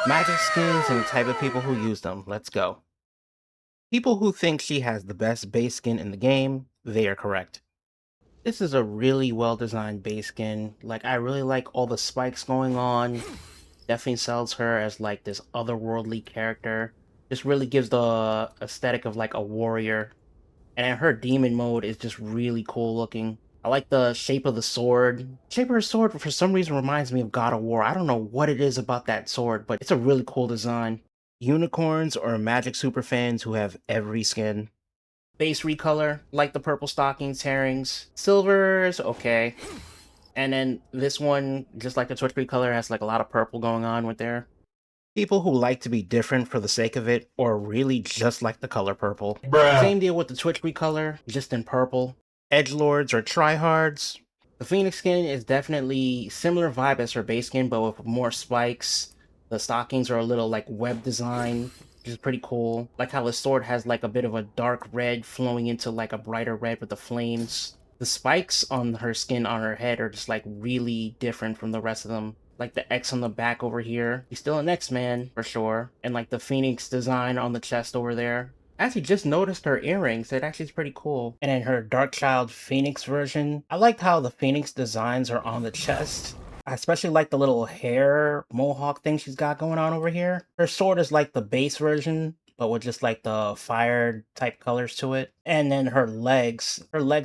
Magic skins and the type of people who use them. Let's go. People who think she has the best base skin in the game, they are correct. This is a really well designed base skin. Like, I really like all the spikes going on. Definitely sells her as like this otherworldly character. Just really gives the aesthetic of like a warrior. And then her demon mode is just really cool looking. I like the shape of the sword. Shape of her sword for some reason reminds me of God of War. I don't know what it is about that sword, but it's a really cool design. Unicorns or Magic superfans who have every skin. Base recolor, like the purple stockings, herrings. Silvers, okay. And then this one, just like the Twitch recolor, has like a lot of purple going on with there. People who like to be different for the sake of it, or really just like the color purple. Bruh. Same deal with the Twitch recolor, just in purple. Edgelords or tryhards. The Phoenix skin is definitely similar vibe as her base skin, but with more spikes. The stockings are a little like web design, which is pretty cool. Like how the sword has like a bit of a dark red flowing into like a brighter red with the flames. The spikes on her skin on her head are just like really different from the rest of them. Like the X on the back over here. He's still an X-Man for sure. And like the Phoenix design on the chest over there. I actually just noticed her earrings. It actually is pretty cool. And in her Darkchild Phoenix version, I liked how the Phoenix designs are on the chest. I especially like the little hair mohawk thing she's got going on over here. Her sword is like the base version, but with just like the fire type colors to it. And then her legs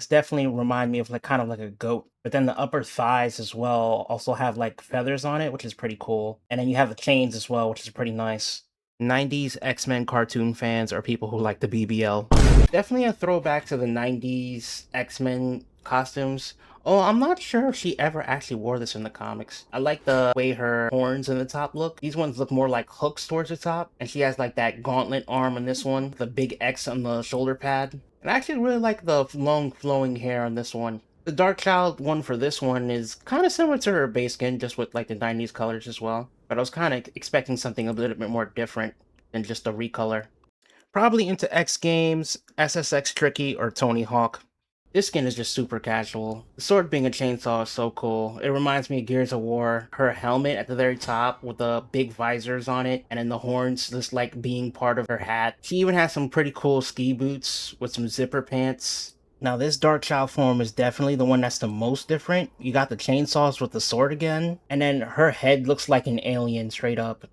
definitely remind me of like kind of like a goat. But then the upper thighs as well also have like feathers on it, which is pretty cool. And then you have the chains as well, which is pretty nice. 90s X-Men cartoon fans are people who like the BBL. Definitely a throwback to the 90s X-Men costumes. Oh, I'm not sure if she ever actually wore this in the comics. I like the way her horns in the top look. These ones look more like hooks towards the top. And she has like that gauntlet arm on this one, the big X on the shoulder pad. And I actually really like the long flowing hair on this one. The Darkchild one for this one is kind of similar to her base skin, just with like the 90s colors as well. But I was kind of expecting something a little bit more different than just a recolor. Probably into X Games, SSX Tricky, or Tony Hawk. This skin is just super casual. The sword being a chainsaw is so cool. It reminds me of Gears of War. Her helmet at the very top with the big visors on it, and then the horns just like being part of her hat. She even has some pretty cool ski boots with some zipper pants. Now this Darkchild form is definitely the one that's the most different. You got the chainsaws with the sword again, and then her head looks like an alien straight up.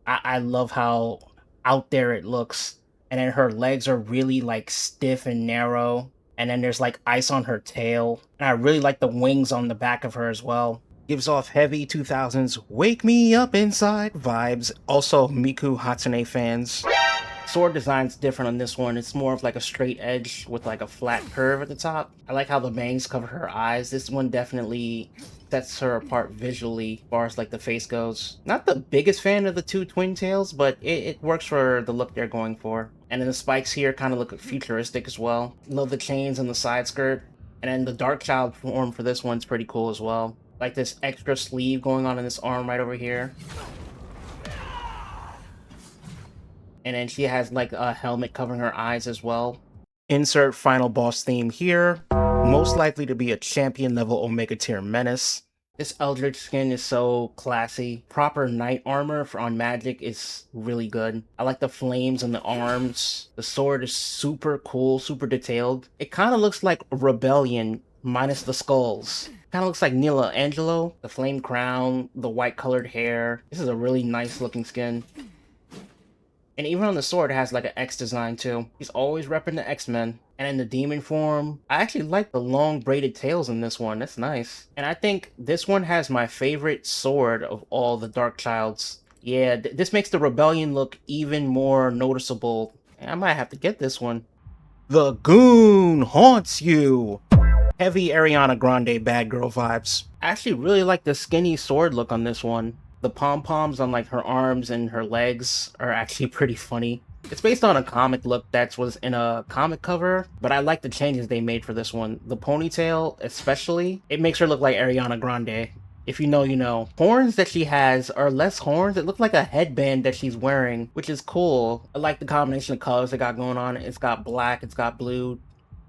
I love how out there it looks. And then her legs are really like stiff and narrow. And then there's like ice on her tail. And I really like the wings on the back of her as well. Gives off heavy 2000s wake me up inside vibes. Also Miku Hatsune fans. Sword design's different on this one. It's more of like a straight edge with like a flat curve at the top. I like how the bangs cover her eyes. This one definitely sets her apart visually as far as like the face goes. Not the biggest fan of the two twin tails, but it works for the look they're going for. And then the spikes here kind of look futuristic as well. Love the chains on the side skirt. And then the Darkchild form for this one's pretty cool as well. Like this extra sleeve going on in this arm right over here. And then she has like a helmet covering her eyes as well. Insert final boss theme here. Most likely to be a champion level Omega tier menace. This Eldritch skin is so classy. Proper knight armor on Magik is really good. I like the flames on the arms. The sword is super cool, super detailed. It kind of looks like Rebellion minus the skulls. Kind of looks like Nila Angelo. The flame crown, the white colored hair. This is a really nice looking skin. And even on the sword, it has like an X design too. He's always repping the X-Men. And in the demon form, I actually like the long braided tails in this one. That's nice. And I think this one has my favorite sword of all the Darkchilds. Yeah, this makes the Rebellion look even more noticeable. I might have to get this one. The goon haunts you. Heavy Ariana Grande bad girl vibes. I actually really like the skinny sword look on this one. The pom-poms on like her arms and her legs are actually pretty funny. It's based on a comic look that was in a comic cover, but I like the changes they made for this one. The ponytail, especially, it makes her look like Ariana Grande. If you know, you know. Horns that she has are less horns. It looks like a headband that she's wearing, which is cool. I like the combination of colors they got going on. It's got black, it's got blue,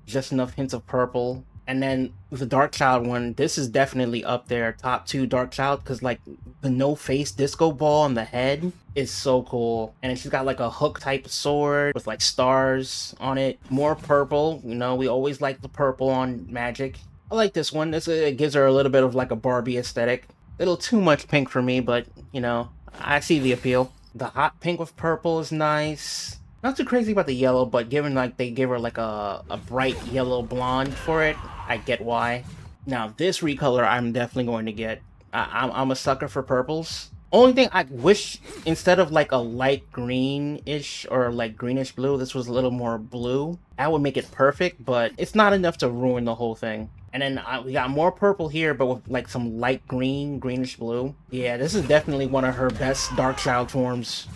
just enough hints of purple. And then the Dark Child one, this is definitely up there, top 2 Dark Child, because like the no face disco ball on the head is so cool. And then she's got like a hook type sword with like stars on it. More purple, you know, we always like the purple on Magik. I like this one. It gives her a little bit of like a Barbie aesthetic. A little too much pink for me, but you know, I see the appeal. The hot pink with purple is nice. Not too crazy about the yellow, but given like they give her like a bright yellow blonde for it, I get why. Now this recolor I'm definitely going to get. I'm a sucker for purples. Only thing I wish instead of like a light greenish or like greenish blue, this was a little more blue. That would make it perfect, but it's not enough to ruin the whole thing. And then we got more purple here, but with like some light green, greenish blue. Yeah, this is definitely one of her best Dark Child forms.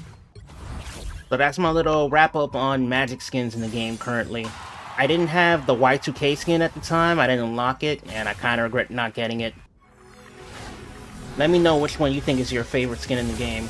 So that's my little wrap up on Magik skins in the game currently. I didn't have the Y2K skin at the time, I didn't unlock it, and I kind of regret not getting it. Let me know which one you think is your favorite skin in the game.